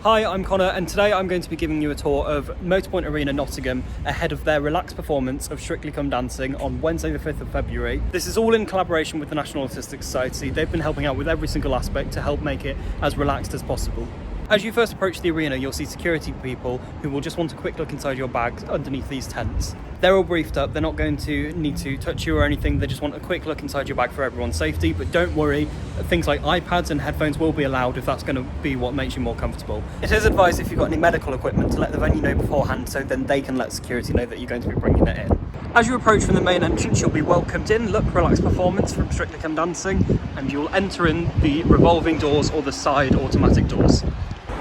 Hi, I'm Connor, and today I'm going to be giving you a tour of Motorpoint Arena, Nottingham, ahead of their relaxed performance of Strictly Come Dancing on Wednesday the 5th of February. This is all in collaboration with the National Autistic Society. They've been helping out with every single aspect to help make it as relaxed as possible. As you first approach the arena, you'll see security people who will just want a quick look inside your bags underneath these tents. They're all briefed up, they're not going to need to touch you or anything, they just want a quick look inside your bag for everyone's safety, but don't worry, things like iPads and headphones will be allowed if that's going to be what makes you more comfortable. It is advised if you've got any medical equipment to let the venue know beforehand, so then they can let security know that you're going to be bringing it in. As you approach from the main entrance, you'll be welcomed in, look, relaxed performance from Strictly Come Dancing, and you'll enter in the revolving doors or the side automatic doors.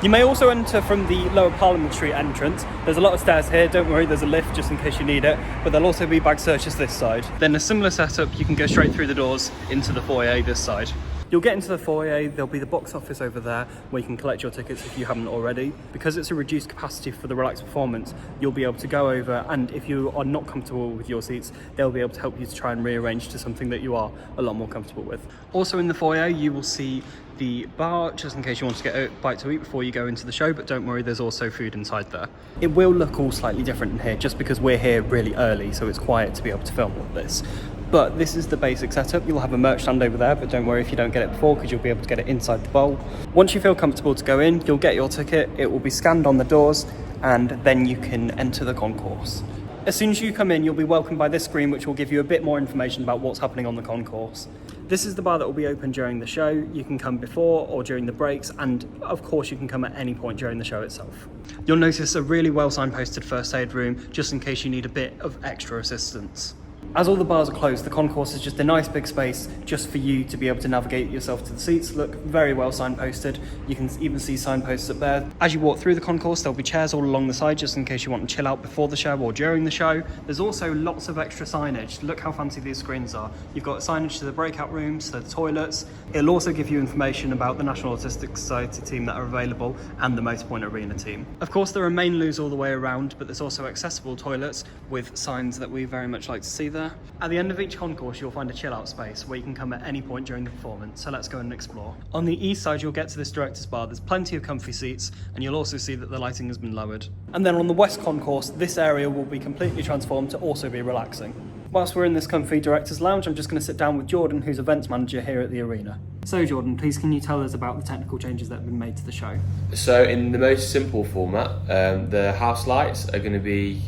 You may also enter from the lower Parliament Street entrance. There's a lot of stairs here, don't worry, there's a lift just in case you need it, but there'll also be bag searches this side. Then a similar setup, you can go straight through the doors into the foyer this side. You'll get into the foyer, there'll be the box office over there where you can collect your tickets if you haven't already. Because it's a reduced capacity for the relaxed performance, you'll be able to go over, and if you are not comfortable with your seats, they'll be able to help you to try and rearrange to something that you are a lot more comfortable with. Also in the foyer, you will see the bar, just in case you want to get a bite to eat before you go into the show, but don't worry, there's also food inside there. It will look all slightly different in here just because we're here really early, so it's quiet to be able to film all this. But this is the basic setup. You'll have a merch stand over there, but don't worry if you don't get it before, because you'll be able to get it inside the bowl. Once you feel comfortable to go in, you'll get your ticket, it will be scanned on the doors, and then you can enter the concourse. As soon as you come in, you'll be welcomed by this screen, which will give you a bit more information about what's happening on the concourse. This is the bar that will be open during the show. You can come before or during the breaks, and of course you can come at any point during the show itself. You'll notice a really well signposted first aid room, just in case you need a bit of extra assistance. As all the bars are closed, the concourse is just a nice big space just for you to be able to navigate yourself to the seats. Look, very well signposted. You can even see signposts up there. As you walk through the concourse, there'll be chairs all along the side just in case you want to chill out before the show or during the show. There's also lots of extra signage. Look how fancy these screens are. You've got signage to the breakout rooms, to the toilets. It'll also give you information about the National Autistic Society team that are available and the Motorpoint Arena team. Of course, there are main loos all the way around, but there's also accessible toilets with signs that we very much like to see there. At the end of each concourse, you'll find a chill out space where you can come at any point during the performance, so let's go and explore. On the east side, you'll get to this director's bar. There's plenty of comfy seats, and you'll also see that the lighting has been lowered. And then on the west concourse, this area will be completely transformed to also be relaxing. Whilst we're in this comfy director's lounge, I'm just going to sit down with Jordan, who's events manager here at the arena. So Jordan, please can you tell us about the technical changes that have been made to the show? So in the most simple format, the house lights are going to be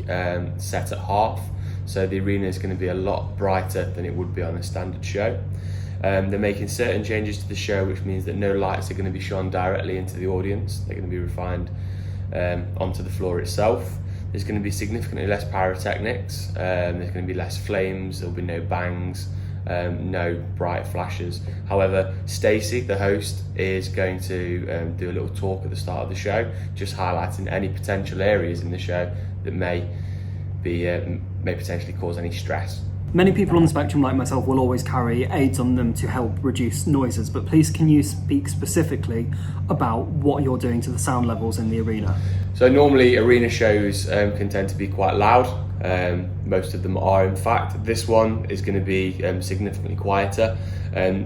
set at half. So the arena is going to be a lot brighter than it would be on a standard show. They're making certain changes to the show, which means that no lights are going to be shone directly into the audience. They're going to be refined onto the floor itself. There's going to be significantly less pyrotechnics. There's going to be less flames. There'll be no bangs, no bright flashes. However, Stacey, the host, is going to do a little talk at the start of the show, just highlighting any potential areas in the show that may potentially cause any stress. Many people on the spectrum, like myself, will always carry aids on them to help reduce noises, but please can you speak specifically about what you're doing to the sound levels in the arena? So normally arena shows can tend to be quite loud. Most of them are, in fact. This one is going to be significantly quieter.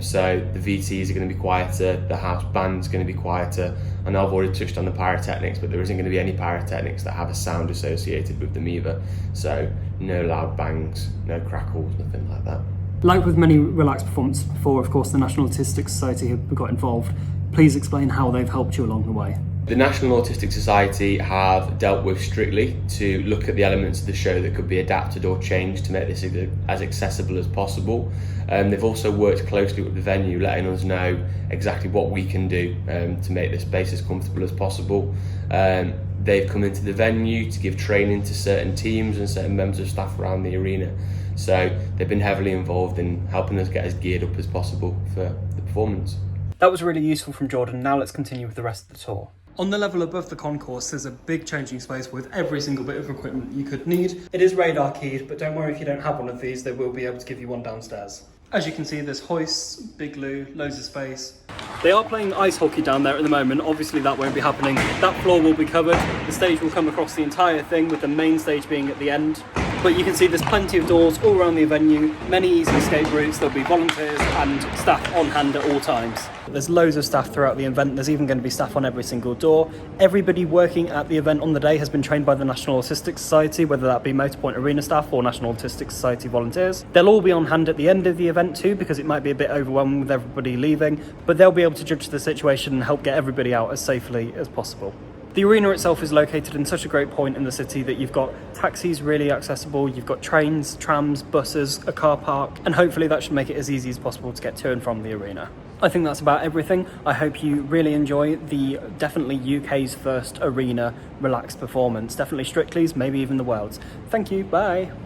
So the VTs are going to be quieter, the house band's going to be quieter, and I've already touched on the pyrotechnics, but there isn't going to be any pyrotechnics that have a sound associated with them either. So no loud bangs, no crackles, nothing like that. Like with many relaxed performances before, of course, the National Autistic Society have got involved. Please explain how they've helped you along the way. The National Autistic Society have dealt with Strictly to look at the elements of the show that could be adapted or changed to make this as accessible as possible. They've also worked closely with the venue, letting us know exactly what we can do to make the space as comfortable as possible. They've come into the venue to give training to certain teams and certain members of staff around the arena. So they've been heavily involved in helping us get as geared up as possible for the performance. That was really useful from Jordan. Now let's continue with the rest of the tour. On the level above the concourse, there's a big changing space with every single bit of equipment you could need. It is radar keyed, but don't worry if you don't have one of these, they will be able to give you one downstairs. As you can see, there's hoists, big loo, loads of space. They are playing ice hockey down there at the moment. Obviously that won't be happening. That floor will be covered. The stage will come across the entire thing, with the main stage being at the end. But you can see there's plenty of doors all around the venue, many easy escape routes. There'll be volunteers and staff on hand at all times. There's loads of staff throughout the event. There's even going to be staff on every single door. Everybody working at the event on the day has been trained by the National Autistic Society, whether that be Motorpoint Arena staff or National Autistic Society volunteers. They'll all be on hand at the end of the event too, because it might be a bit overwhelming with everybody leaving, but they'll be able to judge the situation and help get everybody out as safely as possible. The arena itself is located in such a great point in the city that you've got taxis really accessible, you've got trains, trams, buses, a car park, and hopefully that should make it as easy as possible to get to and from the arena. I think that's about everything. I hope you really enjoy the definitely UK's first arena relaxed performance, definitely Strictly's, maybe even the world's. Thank you, bye.